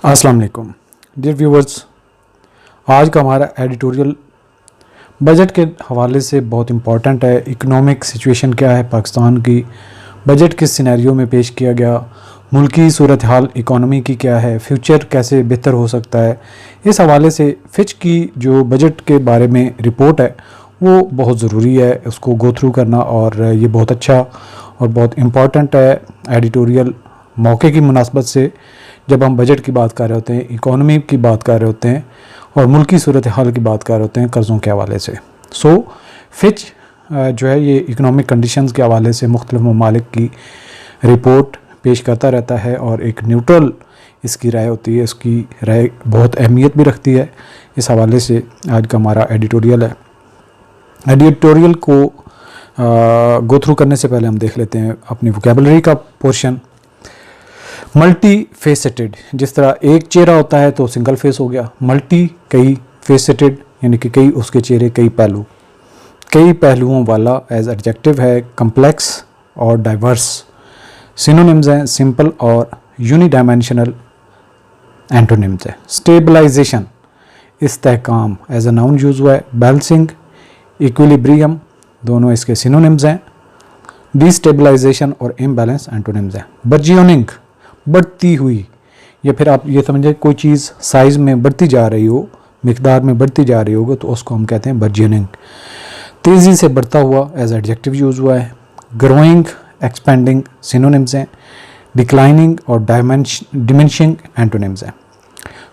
अस्सलाम वालेकुम dear viewers. आज का हमारा एडिटोरियल बजट के हवाले से बहुत इम्पॉर्टेंट है। इकोनॉमिक सिचुएशन क्या है पाकिस्तान की, बजट किस सिनेरियो में पेश किया गया, मुल्की सूरत हाल इकोनॉमी की क्या है, फ्यूचर कैसे बेहतर हो सकता है। इस हवाले से फिच की जो बजट के बारे में रिपोर्ट है वो बहुत ज़रूरी है, उसको गो थ्रू करना, और ये बहुत अच्छा और बहुत इम्पॉर्टेंट है एडिटोरियल मौके की मुनासबत से, जब हम बजट की बात कर रहे होते हैं, इकोनॉमी की बात कर रहे होते हैं और मुल्की सूरत हाल की बात कर रहे होते हैं कर्ज़ों के हवाले से। फिच जो है ये इकोनॉमिक कंडीशंस के हवाले से मुख्तलिफ ममालिक की रिपोर्ट पेश करता रहता है और एक न्यूट्रल इसकी राय होती है। इसकी राय बहुत अहमियत भी रखती है। इस हवाले से आज का हमारा एडिटोरियल है। एडिटोरियल को गो थ्रू करने से पहले हम देख लेते हैं अपनी वोकेबलरी का पोर्शन। मल्टी फेसेटेड, जिस तरह एक चेहरा होता है तो सिंगल फेस हो गया, मल्टी कई, फेसेटेड यानी कि कई उसके चेहरे, कई पहलू, कई पहलुओं वाला एज एडजेक्टिव है। कम्प्लेक्स और डाइवर्स सिनोनिम्स हैं। सिंपल और यूनिडायमेंशनल एंटोनिम्स है। स्टेबलाइजेशन, इस्तेहकाम एज अ नाउन यूज हुआ है। बैलेंसिंग, इक्विलिब्रियम, दोनों इसके सिनोनिम्स हैं। डिस्टेबलाइजेशन और इम्बैलेंस एंटोनिम्स हैं। बर्जियोनिंग, बढ़ती हुई, या फिर आप ये समझें कोई चीज़ साइज़ में बढ़ती जा रही हो, मिकदार में बढ़ती जा रही होगी तो उसको हम कहते हैं बर्जियोनिंग। तेज़ी से बढ़ता हुआ एज एडजेक्टिव यूज़ हुआ है। ग्रोइंग, एक्सपेंडिंग सिनोनिम्स हैं। डिक्लाइनिंग और डिमेंशिंग एंटोनिम्स हैं।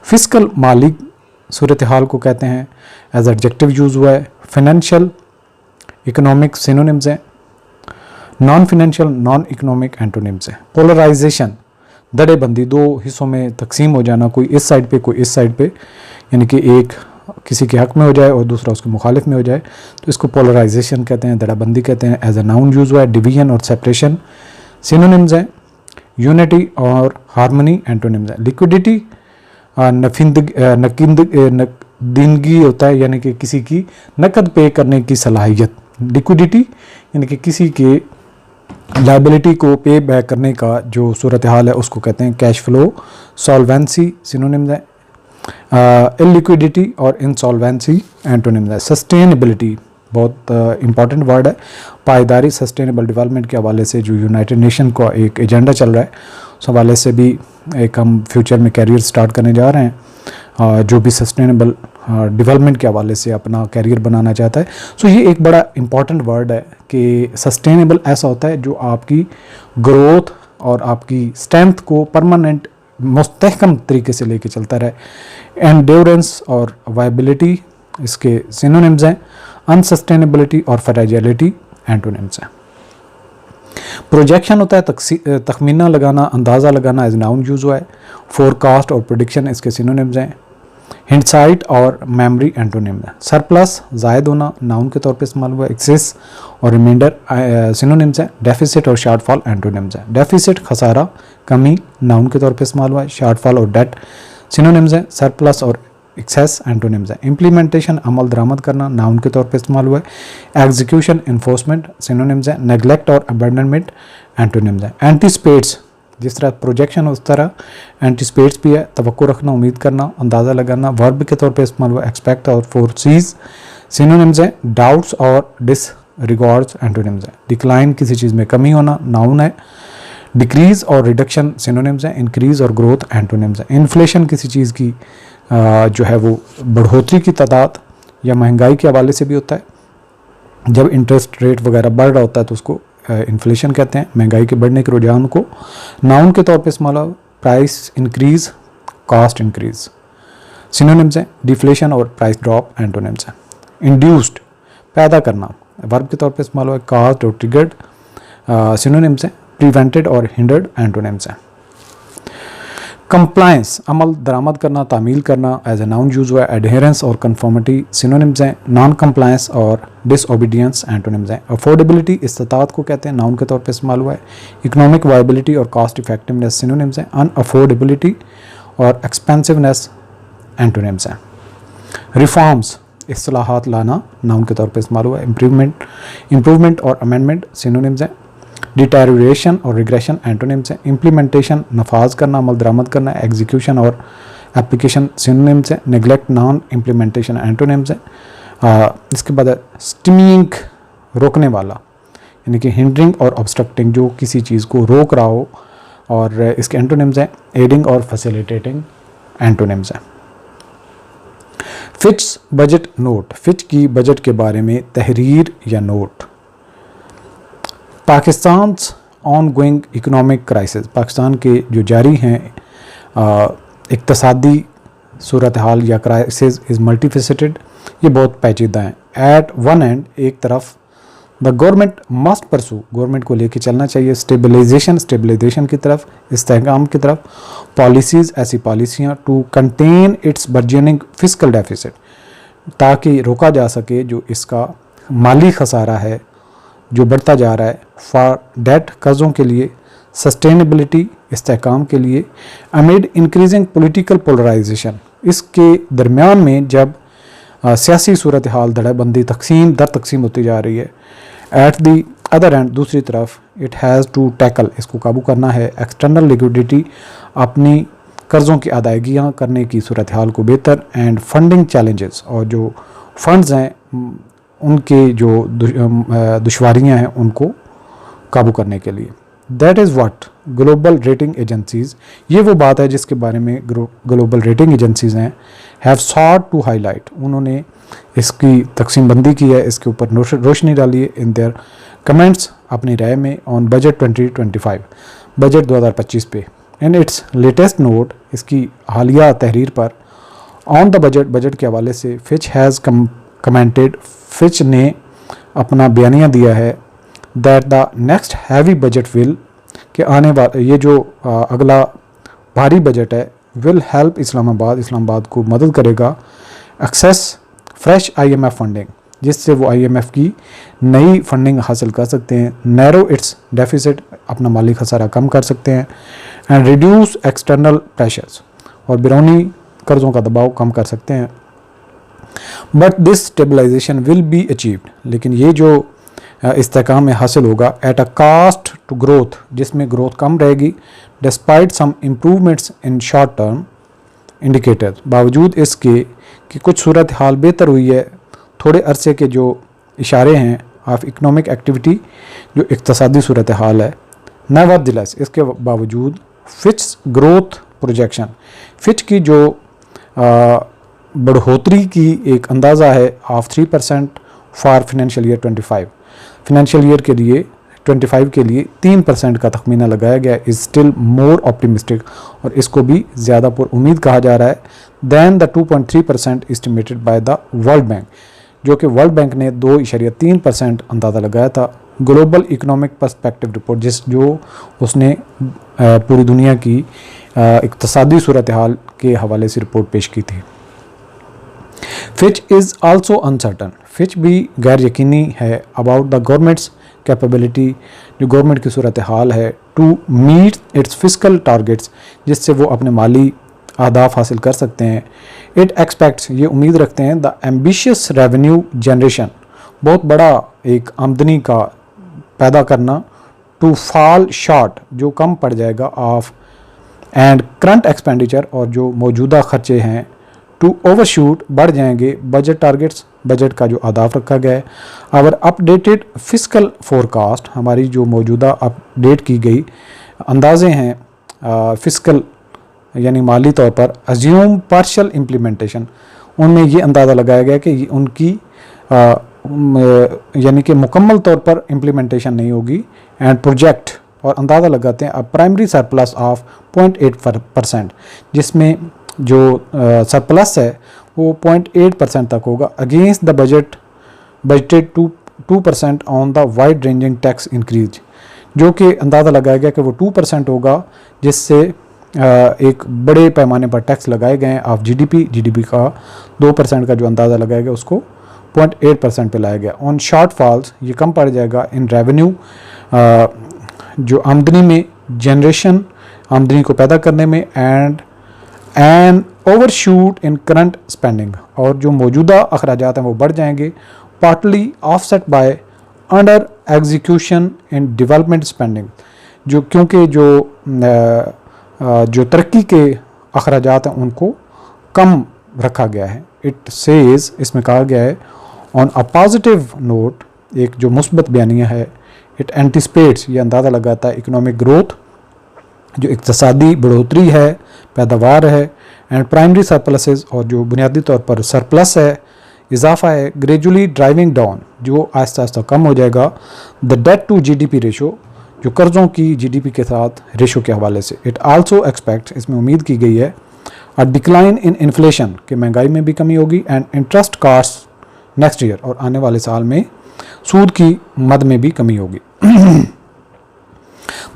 फिस्कल, मालिक सूरत हाल को कहते हैं, एज एडजेक्टिव यूज़ हुआ है। फाइनेंशियल, इकोनॉमिक सिनोनिम्स हैं। Non financial, non economic antonyms हैं। पोलराइजेशन, दड़ेबंदी, दो हिस्सों में तकसीम हो जाना, कोई इस साइड पे कोई इस साइड पे, यानी कि एक किसी के हक में हो जाए और दूसरा उसके मुखालिफ में हो जाए, तो इसको पोलराइजेशन कहते हैं, दड़ेबंदी कहते हैं। एज अ नाउन यूज हुआ है। डिवीजन और सेपरेशन सिनोनिम्स हैं। यूनिटी और हारमोनी एंटोनिम्स हैं। लिक्विडिटी, नकीदगी होता है, यानी कि किसी की नकद पे करने की सलाहियत। लिक्विडिटी यानी कि किसी के लाइबिलिटी को पे बैक करने का जो सूरत हाल है उसको कहते हैं कैश फ्लो। सॉल्वेंसी सिनोनिम्स है। इलिक्विडिटी और इंसॉल्वेंसी एंटोनिम्स है। सस्टेनेबिलिटी बहुत इंपॉर्टेंट वर्ड है। पायदारी, सस्टेनेबल डेवलपमेंट के हवाले से जो यूनाइटेड नेशन का एक एजेंडा चल रहा है, उस हवाले से भी एक हम फ्यूचर में कैरियर स्टार्ट करने जा रहे हैं। जो भी सस्टेनेबल डेवलपमेंट के हवाले से अपना कैरियर बनाना चाहता है, सो ये एक बड़ा इंपॉर्टेंट वर्ड है कि सस्टेनेबल ऐसा होता है जो आपकी ग्रोथ और आपकी स्ट्रेंथ को परमानेंट मुस्तहकम तरीके से लेके चलता रहे। एंड्योरेंस और वायबिलिटी इसके सिनोनिम्स हैं। अनसस्टेनेबिलिटी और फ्रैजिलिटी एंटोनिम्स हैं। प्रोजेक्शन होता है तखमीना लगाना, अंदाज़ा लगाना, एज नाउन यूज हुआ है। फोरकास्ट और प्रेडिक्शन इसके सिनोनिम्स हैं। हिंडसाइट और मेमोरी एंटोनिम्स हैं। सरप्लस, जायद होना, नाउन के तौर पे इस्तेमाल हुआ है। एक्सेस और रिमाइंडर सिनोनिम्स हैं। डेफिसिट और शार्टफॉल एंटोनिम्स हैं। डेफिसिट खसारा, कमी, नाउन के तौर पे इस्तेमाल हुआ है। शार्टफॉल और डेट सिनोनिम्स हैं। सरप्लस और एक्सेस एंटोनिम्स हैं। इम्प्लीमेंटेशन, अमल दरामद करना, नाउन के तौर पे इस्तेमाल हुआ है। एग्जीक्यूशन, इन्फोर्समेंट सिनोनिम्स हैं। नेगलेक्ट और अबैंडनमेंट एंटोनिम्स हैं। एंटीस्पेट्स, जिस तरह प्रोजेक्शन उस तरह एंटीस्पेट्स भी है। तवक्को रखना, उम्मीद करना, अंदाज़ा लगाना, वर्ब के तौर पे इस्तेमाल हुआ है। एक्सपेक्ट और फोरसीज सिनोनिम्स हैं। डाउट्स और डिसरिगार्ड्स एंटोनिम्स हैं। डिक्लाइन, किसी चीज़ में कमी होना, नाउन है। डिक्रीज और रिडक्शन सिनोनिम्स हैं। इंक्रीज और ग्रोथ एंटोनिम्स हैं। इन्फ्लेशन, किसी चीज़ की जो है वो बढ़ोतरी की तादाद या महंगाई के हवाले से भी होता है। जब इंटरेस्ट रेट वगैरह बढ़ रहा होता है तो उसको इन्फ्लेशन कहते हैं, महंगाई के बढ़ने के रुझान को। नाउन के तौर पे इस्तेमाल हो, price increase, cost increase synonyms हैं। डिफ्लेशन और प्राइस ड्रॉप एंटोनिम्स हैं। इंड्यूस्ड, पैदा करना, वर्ब के तौर पे इस्तेमाल हुआ है। कास्ट और ट्रिगर्ड सिनोनिम्स हैं। प्रिवेंटेड और हिंडर्ड एंटोनिम्स हैं। कंप्लायंस, अमल दरामद करना, तामील करना, एज ए नाउन यूज हुआ है। एडहेरेंस और कन्फर्मिटी सिनोनिम्स हैं। नॉन कंप्लायंस और डिसओबीडियंस एंटोनिम्स हैं। अफोर्डेबिलिटी, इस्तात को कहते हैं, नाउन के तौर पे इस्तेमाल हुआ है। इकोनॉमिक वायबिलिटी और कॉस्ट इफेक्टिवनेस सिनोनिम्स हैं। अनअफोर्डेबिलिटी और एक्सपेंसिवनेस एंटोनिम्स हैं। रिफॉर्म्स, इस्लाहात लाना, नाउन के तौर पे इस्तेमाल हुआ है। इम्प्रूवमेंट और अमेंडमेंट सिनोनिम्स हैं। डिटेरियोरेशन और रिग्रेशन एंटोनिम्स हैं। इम्प्लीमेंटेशन नफाज करना, अमल दरामद करना। एग्जीक्यूशन और एप्लीकेशन सिनोनिम्स हैं। नेगलेक्ट नॉन इम्प्लीमेंटेशन एंटोनिम्स हैं। इसके बाद स्टिमिंग रोकने वाला, यानी कि हिंडरिंग और ऑब्स्ट्रक्टिंग, जो किसी चीज़ को रोक रहा हो, और इसके एंटोनिम्स हैं। एडिंग और फैसिलिटेटिंग एंटोनिम्स हैं। फिच बजट नोट, फिच की बजट के बारे में तहरीर या note. Pakistan on going economic crisis, Pakistan के जो जारी हैं इक़्तिसादी सूरत हाल या क्राइसिस इज़ मल्टीफेसेटेड, ये बहुत पेचीदा हैं। एट वन एंड, एक तरफ the government must pursue, government को लेके चलना चाहिए स्टेबलाइजेशन की तरफ, इस्तेहकाम की तरफ। पॉलिसीज़, ऐसी पॉलिसियाँ to contain its burgeoning fiscal deficit, ताकि रोका जा सके जो इसका माली खसारा है जो बढ़ता जा रहा है। फॉर डेट, कर्ज़ों के लिए। सस्टेनेबिलिटी, इस्तेहकाम के लिए। अमिड इंक्रीजिंग पॉलिटिकल पोलराइजेशन, इसके दरमियान में जब सियासी सूरत हाल धड़ेबंदी तकसीम दर तकसीम होती जा रही है। एट दी अदर एंड, दूसरी तरफ इट हैज़ टू टैकल, इसको काबू करना है। एक्सटर्नल लिक्विडिटी, अपनी कर्ज़ों की अदायगियाँ करने की सूरत हाल को बेहतर। एंड फंडिंग चैलेंजेस, और जो फंड्स हैं उनके जो दुश्वारियाँ हैं उनको काबू करने के लिए। That is what global rating agencies, ये वो बात है जिसके बारे में ग्लोबल रेटिंग एजेंसीज़ हैं हैव सॉट टू हाईलाइट, उन्होंने इसकी तकसीम बंदी की है, इसके ऊपर रोशनी डाली है इन देयर कमेंट्स, अपनी राय में, ऑन बजट 2025, बजट 2025 पे। इन इट्स लेटेस्ट नोट, इसकी हालिया तहरीर पर, ऑन द बजट, बजट के हवाले से, फिच हैज़ कमेंटेड, फिच ने अपना बयानिया दिया है that the next heavy budget will, कि आने वाला ये जो अगला भारी बजट है, विल हेल्प इस्लामाबाद को मदद करेगा एक्सेस फ्रेश IMF फंडिंग, जिससे वो IMF की नई फंडिंग हासिल कर सकते हैं। नैरो इट्स डेफिसिट, अपना माली खसारा कम कर सकते हैं। एंड रिड्यूस एक्सटर्नल प्रेशर्स, और बैरूनी कर्ज़ों का दबाव कम कर सकते हैं। But this stabilisation will be achieved, लेकिन ये जो इस्तेहकाम में हासिल होगा at a cost to growth, जिसमें ग्रोथ कम रहेगी। Despite some improvements in short term indicator, बावजूद इसके कि कुछ सूरत हाल बेहतर हुई है, थोड़े अरसे के जो इशारे हैं ऑफ इकनॉमिक एक्टिविटी, जो इक़्तिसादी सूरत हाल है। नेवरदिलेस, इसके बावजूद फिच ग्रोथ प्रोजेक्शन, फिच की जो बढ़ोतरी की एक अंदाज़ा है of 3% for financial year 25, financial year के लिए 25 के लिए 3% का तखमीना लगाया गया, इज़ स्टिल मोर ऑप्टिमिस्टिक, और इसको भी ज़्यादा पर उम्मीद कहा जा रहा है than the 2.3% estimated by the World Bank, जो कि वर्ल्ड बैंक ने 2.3% अंदाज़ा लगाया था। ग्लोबल इकोनॉमिक पर्सपेक्टिव रिपोर्ट, जो उसने पूरी दुनिया की इक़्तिसादी सूरत हाल के हवाले से रिपोर्ट पेश की थी। Fitch is also uncertain, Fitch भी गैर यकीनी है अबाउट द गवर्नमेंट्स कैपेबिलिटी, जो गवर्नमेंट की सूरत हाल है, to meet its fiscal targets, जिससे वो अपने माली अहदाफ हासिल कर सकते हैं। इट एक्सपेक्ट्स, ये उम्मीद रखते हैं, द एम्बिशियस रेवेन्यू जनरेशन, बहुत बड़ा एक आमदनी का पैदा करना, टू फॉल शॉर्ट, जो कम पड़ जाएगा, ऑफ एंड करंट एक्सपेंडिचर, और जो मौजूदा खर्चे हैं, टू ओवरशूट, बढ़ जाएंगे, बजट टारगेट्स, बजट का जो अहदाफ रखा गया है। आवर अपडेटेड फिस्कल फोरकास्ट, हमारी जो मौजूदा अपडेट की गई अंदाजे हैं फिस्कल यानी माली तौर पर, अज्यूम पार्शल इम्प्लीमेंटेशन, उनमें ये अंदाज़ा लगाया गया कि उनकी यानी कि मुकम्मल तौर पर इम्प्लीमेंटेशन नहीं होगी। एंड प्रोजेक्ट, और अंदाज़ा लगाते हैं प्राइमरी सरप्लस ऑफ 0.8%, जिसमें जो सरप्लस है वो 0.8% तक होगा, against the budgeted 2% on the wide ranging tax increase, जो कि अंदाज़ा लगाया गया कि वो 2% होगा, जिससे एक बड़े पैमाने पर टैक्स लगाए गए हैं ऑफ जीडीपी का 2% का जो अंदाज़ा लगाया गया उसको 0.8% पे लाया गया। ऑन शॉर्ट फॉल्स, ये कम पड़ जाएगा इन रेवेन्यू, जो आमदनी में जनरेशन, आमदनी को पैदा करने में, and overshoot in current spending, और जो मौजूदा अखराजात हैं वो बढ़ जाएंगे, partly offset by under execution in development spending, जो क्योंकि जो तरक्की के अखराजात हैं उनको कम रखा गया है। इट सेज, इसमें कहा गया है ऑन अ पॉजिटिव नोट, एक जो मुस्बत बयानिया है, इट एंटिसिपेट्स, ये अंदाज़ा लगाता है इकोनॉमिक ग्रोथ, जो इक़्तिसादी बढ़ोतरी है, पैदावार है, एंड प्राइमरी सरप्लसेस, और जो बुनियादी तौर पर सरप्लस है, इजाफा है, ग्रेजुअली ड्राइविंग डाउन, जो आहिस्ता आहिस्ता कम हो जाएगा, the debt to GDP ratio, जो कर्ज़ों की जीडीपी के साथ रेशो के हवाले से। इट आल्सो एक्सपेक्ट, इसमें उम्मीद की गई है, अ डिक्लाइन इन इन्फ्लेशन, कि महंगाई में भी कमी होगी, and interest cost next year, और आने वाले साल में सूद की मद में भी कमी होगी।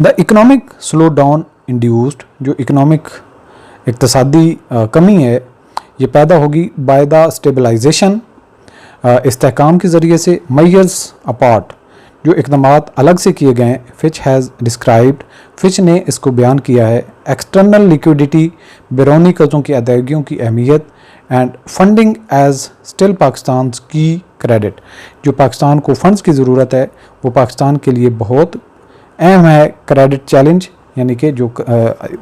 The economic slow down induced, जो इकोनॉमिक इक़्तिसादी कमी है, ये पैदा होगी बाय द स्टेबलाइजेशन, इस्तेहकाम के ज़रिए से, मयर्स अपार्ट, जो इक़दामात अलग से किए गए हैं। फिच हैज़ डिस्क्राइब्ड, फिच ने इसको बयान किया है, एक्सटर्नल लिक्विडिटी, बैरूनी कर्ज़ों की अदायगियों की अहमियत, and funding as still Pakistan की क्रेडिट, जो पाकिस्तान को फ़ंड्स की ज़रूरत है वो पाकिस्तान के लिए बहुत अहम है। क्रेडिट चैलेंज, यानी कि जो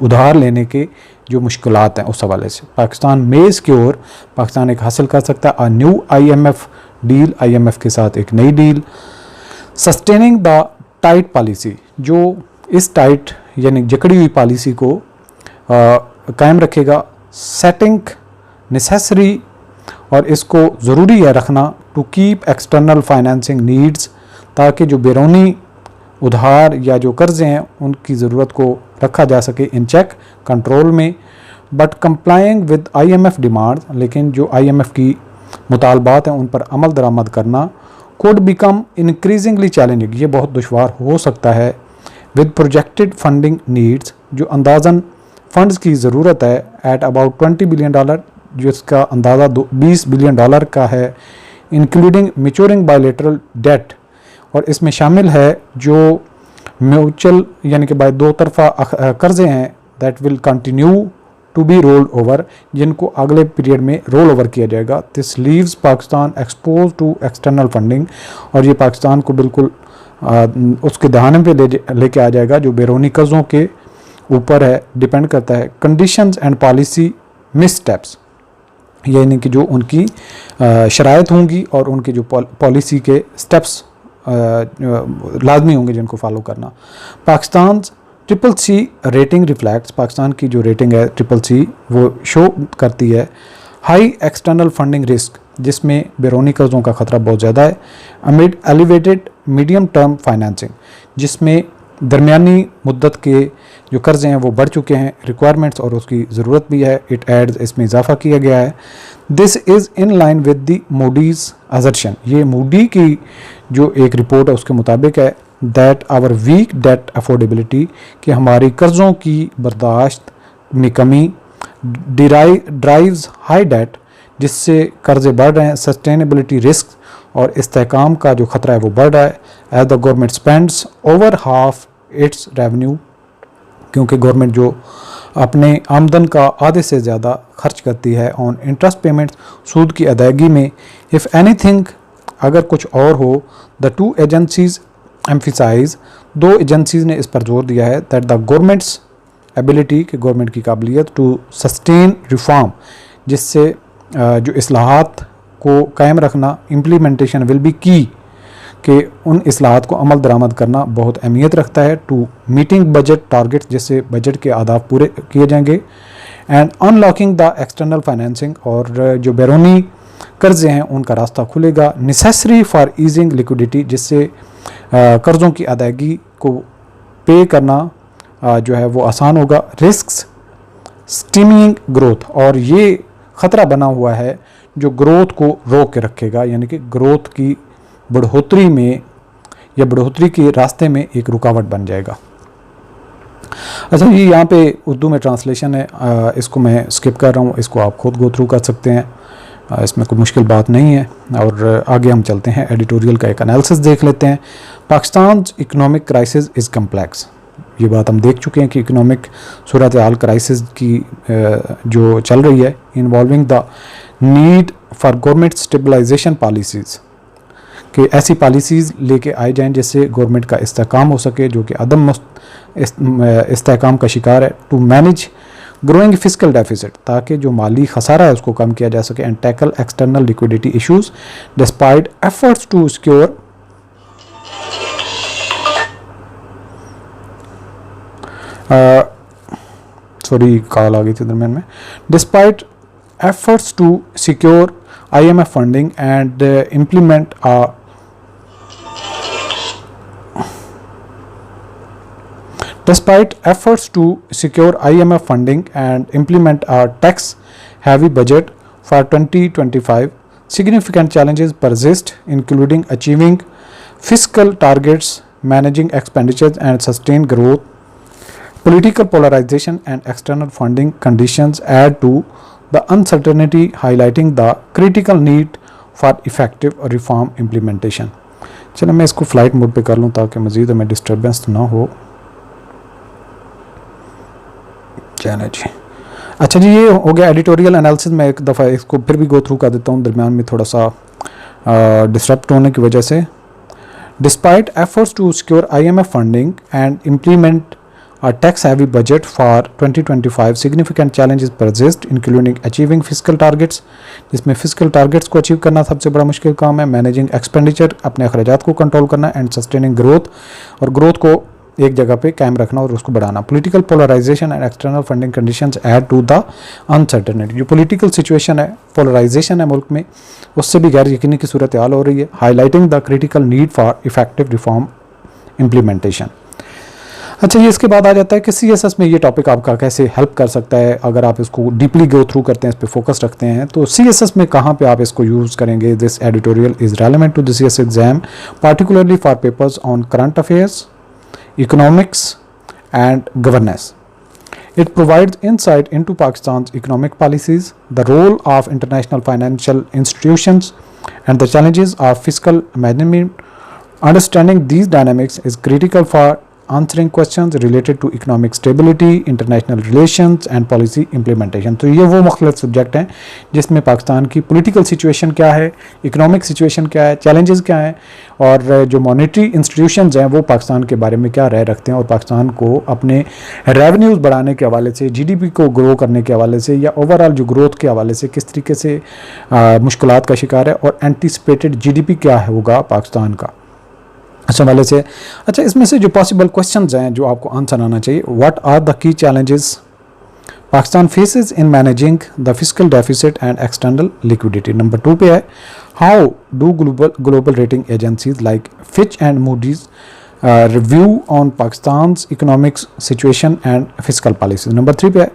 उधार लेने के जो मुश्किलात हैं उस हवाले से पाकिस्तान में सिक्योर, पाकिस्तान एक हासिल कर सकता है न्यू IMF डील, IMF के साथ एक नई deal. Sustaining the tight policy, जो इस टाइट यानी जकड़ी हुई पॉलिसी को कायम रखेगा। सेटिंग नेसेसरी, और इसको ज़रूरी है रखना, to keep external financing needs, ताकि जो बैरूनी उधार या जो कर्ज़े हैं उनकी ज़रूरत को रखा जा सके इन चेक कंट्रोल में। But complying with IMF demand, लेकिन जो IMF की मुतालबात हैं उन पर अमल दरामद करना, could become increasingly challenging, ये बहुत दुश्वार हो सकता है। विद प्रोजेक्टेड फंडिंग नीड्स, जो अंदाज़न फंड्स की ज़रूरत है, एट अबाउट $20 बिलियन, जिसका अंदाज़ा $20 बिलियन का है, इंक्लूडिंग मैच्योरिंग बायलैटरल डेट, और इसमें शामिल है जो म्यूचुअल यानी कि दो तरफा कर्ज़े हैं, that will continue to be rolled over, जिनको अगले पीरियड में रोल ओवर किया जाएगा। This leaves Pakistan expose to external funding, और ये पाकिस्तान को बिल्कुल उसके दहाने पे लेके आ जाएगा जो बैरूनी कर्ज़ों के ऊपर है, डिपेंड करता है। कंडीशंस एंड पॉलिसी मिसस्टेप्स, यानी कि जो उनकी शराइत होंगी और उनके जो पॉलिसी के स्टेप्स लाजमी होंगे जिनको फॉलो करना। Pakistan CCC rating reflects, Pakistan की जो रेटिंग है CCC वो शो करती है हाई एक्सटर्नल फंडिंग रिस्क, जिसमें बैरूनी कर्ज़ों का ख़तरा बहुत ज़्यादा है। Amid elevated medium term financing, जिसमें दरमियानी मुद्दत के जो कर्ज़े हैं वो बढ़ चुके हैं, रिक्वायरमेंट्स और उसकी ज़रूरत भी है। इट एड्स, इसमें इजाफा किया गया है। This is in line with the Moody's assertion, ये मूडी की जो एक रिपोर्ट है उसके मुताबिक है, that our weak debt affordability, कि हमारी कर्ज़ों की बर्दाश्त में कमी, ड्राइव्स हाई डेट, जिससे कर्ज़े बढ़ रहे हैं, सस्टेनेबिलिटी रिस्क, और इस्तेहकाम का जो ख़तरा है वो बढ़ रहा है। As the government spends over half its revenue, क्योंकि गवर्नमेंट जो अपने आमदन का आधे से ज़्यादा खर्च करती है ऑन इंटरेस्ट पेमेंट्स, सूद की अदायगी में। इफ़ एनीथिंग, अगर कुछ और हो, द टू एजेंसीज एम्फिसाइज, दो एजेंसीज ने इस पर जोर दिया है, दैट द गवर्नमेंट्स एबिलिटी, कि गवर्नमेंट की काबिलियत, टू सस्टेन रिफॉर्म, जिससे जो इस्लाहात को कायम रखना, इम्प्लीमेंटेशन विल बी की, कि उन इस्लाहात को अमल दरामद करना बहुत अहमियत रखता है। टू मीटिंग बजट टारगेट्स, जिससे बजट के अहदाफ पूरे किए जाएंगे। And unlocking the external financing, और जो बैरूनी कर्ज़े हैं उनका रास्ता खुलेगा। नेसेसरी फॉर ईजिंग लिक्विडिटी, जिससे कर्ज़ों की अदायगी को पे करना जो है वो आसान होगा। रिस्क्स स्टीमिंग ग्रोथ, और ये ख़तरा बना हुआ है जो ग्रोथ को रोक के रखेगा, यानी कि ग्रोथ की बढ़ोतरी में या बढ़ोतरी के रास्ते में एक रुकावट बन जाएगा। अच्छा, ये यहाँ पे उर्दू में ट्रांसलेशन है, इसको मैं स्किप कर रहा हूँ, इसको आप खुद गो थ्रू कर सकते हैं, इसमें कोई मुश्किल बात नहीं है। और आगे हम चलते हैं, एडिटोरियल का एक एनालिसिस देख लेते हैं। Pakistan economic crisis is complex, ये बात हम देख चुके हैं कि इकोनॉमिक सूरत हाल क्राइसिस की जो चल रही है, involving the need for government stabilisation policies, कि ऐसी पॉलिसीज़ लेके आए जाएं जिससे गवर्नमेंट का इस्तेहकाम हो सके जो कि अदम इस्तेहकाम का शिकार है। To manage growing physical deficit, ताकि जो माली खसारा है उसको कम किया जा सके। And tackle external liquidity issues despite efforts to secure call आ गई थी दरमियान में। Despite efforts to secure IMF funding and implement a despite efforts to secure IMF funding and implement a tax-heavy budget for 2025, significant challenges persist, including achieving fiscal targets, managing expenditures, and sustained growth. Political polarization and external funding conditions add to the uncertainty, highlighting the critical need for effective reform implementation. चलो मैं इसको flight mode पे कर लूँ ताकि मज़ीद हमें disturbance ना हो। चलो जी, अच्छा जी, ये हो गया एडिटोरियल एनालिसिस। मैं एक दफ़ा इसको फिर भी गो थ्रू कर देता हूँ, दरमियान में थोड़ा सा डिस्टर्ब होने की वजह से। Despite efforts to secure IMF funding and implement a tax-heavy budget for 2025, significant challenges persist, including achieving fiscal targets, जिसमें fiscal targets को achieve करना सबसे बड़ा मुश्किल काम है। managing expenditure, अपने अखराजात को कंट्रोल करना, and sustaining growth, और growth को एक जगह पे कायम रखना और उसको बढ़ाना। Political polarization and external funding conditions add to the uncertainty, जो political situation है, polarization है मुल्क में, उससे भी गैर यकीनी की सूरत हाल हो रही है। highlighting the critical need for effective reform implementation। अच्छा, ये इसके बाद आ जाता है कि CSS में ये टॉपिक आपका कैसे हेल्प कर सकता है। अगर आप इसको डीपली गो थ्रू करते हैं, इस पर फोकस रखते हैं, तो CSS में कहाँ पे आप इसको यूज़ करेंगे। This editorial is relevant to the CS exam, particularly for papers on current affairs, economics and governance. It provides insight into Pakistan's economic policies, the role of international financial institutions, and the challenges of fiscal management. Understanding these dynamics is critical for answering questions related to economic stability, international relations and policy implementation। तो ये वो मुख्तलिफ subject हैं जिसमें पाकिस्तान की political situation क्या है, economic situation क्या है, चैलेंजेस क्या हैं, और जो मॉनेटरी इंस्टीट्यूशंस हैं वो पाकिस्तान के बारे में क्या राय रखते हैं, और पाकिस्तान को अपने रेवेन्यूज़ बढ़ाने के हवाले से, GDP को ग्रो करने के हवाले से, या ओवरऑल जो ग्रोथ के हवाले से किस तरीके से मुश्किलात का शिकार है, और एंटीसिपेटेड GDP क्या होगा पाकिस्तान का अच्छा वाले से। अच्छा, इसमें से जो पॉसिबल क्वेश्चंस हैं जो आपको आंसर आना चाहिए, what are the key challenges Pakistan faces in managing the physical deficit and external liquidity. Number 2 पे है, how do global rating agencies like Fitch and Moody's review on Pakistan's economic situation and physical policies. Number 3 पे है,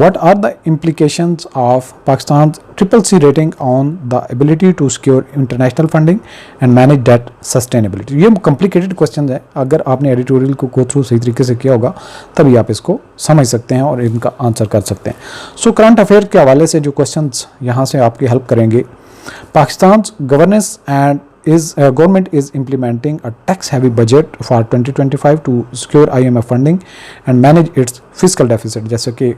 what are the implications of Pakistan's CCC rating on the ability to secure international funding and manage debt sustainability। ये complicated questions हैं, अगर आपने editorial को go through सही तरीके से किया होगा तभी आप इसको समझ सकते हैं और इनका आंसर कर सकते हैं। सो करंट अफेयर के हवाले से जो क्वेश्चंस यहाँ से आपकी हेल्प करेंगे, Pakistan governance and government is implementing a tax-heavy budget for 2025 to secure IMF funding and manage its fiscal deficit। जैसे कि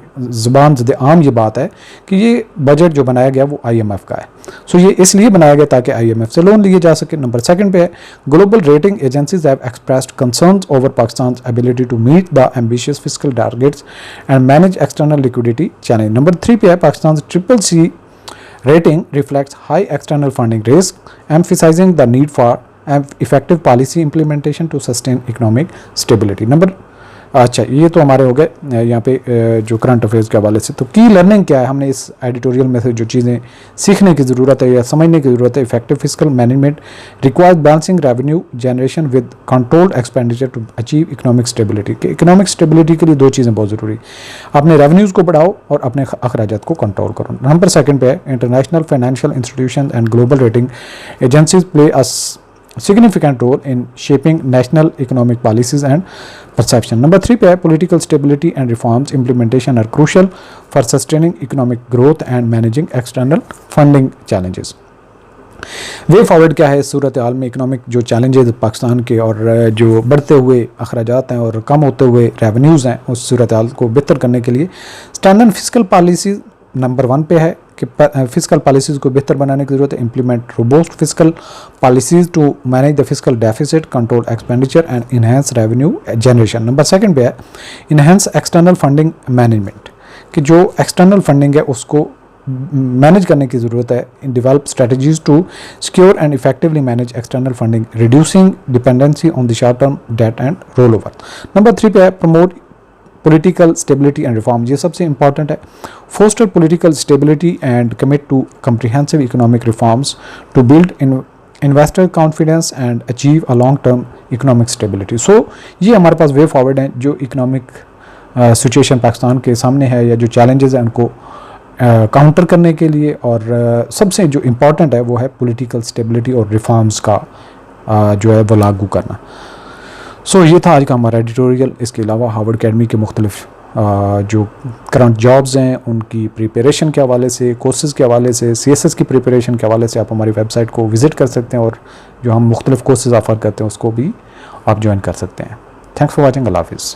ज़ुबान आम ये बात है कि ये बजट जो बनाया गया वो IMF का है। सो ये इसलिए बनाया गया ताकि IMF से लोन लिए जा सके। नंबर 2 पे है, global rating agencies have expressed concerns over Pakistan's ability to meet the ambitious physical targets and manage external liquidity challenge. Number 3 पे है, Pakistan CCC rating reflects high external funding risk, emphasizing the need for effective policy implementation to sustain economic stability। Number अच्छा, ये तो हमारे हो गए यहाँ पे जो करंट अफेयर्स के हवाले से। तो की लर्निंग क्या है, हमने इस एडिटोरियल में से जो चीज़ें सीखने की ज़रूरत है या समझने की ज़रूरत है। Effective physical management requires balancing revenue generation with controlled expenditure to achieve economic stability. कि इकोनॉमिक स्टेबिलिटी के लिए 2 चीज़ें बहुत ज़रूरी, अपने रेवेन्यूज़ को बढ़ाओ और अपने अखराजात को कंट्रोल करो। नंबर 2 पे है, international financial institution and global rating agencies play a significant role in shaping national economic policies and perception। Number 3 पे है, political stability and reforms implementation are crucial for sustaining economic growth and managing external funding challenges। Way forward क्या है इस सूरत हाल में, economic जो challenges Pakistan के और जो बढ़ते हुए अखराजात हैं और कम होते हुए रेवेन्यूज़ हैं, उस सूरत हाल को बेहतर करने के लिए स्टैंडर्ड फिजिकल पॉलिसी नंबर 1 पे है, कि फिजिकल पॉलिसीज़ को बेहतर बनाने की ज़रूरत है, implement robust physical policies to manage the physical deficit, control expenditure and enhance revenue generation. Number second पे है इन्हेंस एक्सटर्नल फंडिंग मैनेजमेंट, कि जो एक्सटर्नल फंडिंग है उसको मैनेज करने की ज़रूरत है। Develop strategies to secure and effectively manage external funding, reducing dependency on the short term debt and roll over. Number 3 पे है promote political stability and reform, ये सबसे इंपॉर्टेंट है। Foster political stability and commit to comprehensive economic reforms to build investor confidence and achieve a long term economic stability. So ये हमारे पास way forward हैं जो economic situation Pakistan के सामने है या जो चैलेंजेस हैं उनको काउंटर करने के लिए, और सबसे जो इम्पॉर्टेंट है वो है पॉलिटिकल स्टेबिलिटी और रिफॉर्म्स का जो है वो लागू करना। सो ये था आज का हमारा एडिटोरियल। इसके अलावा हार्वर्ड अकेडमी के मुख्तलिफ जो करंट जॉब्स हैं उनकी प्रिपरेशन के हवाले से, कोर्सेज़ के हवाले से, CSS की प्रिपरेशन के हवाले से आप हमारी वेबसाइट को विज़िट कर सकते हैं, और जो हम मुख्तलिफ कोर्सेज़ ऑफ़र करते हैं उसको भी आप ज्वाइन कर सकते हैं। Thanks for watching. अल्लाह हाफ़िज़।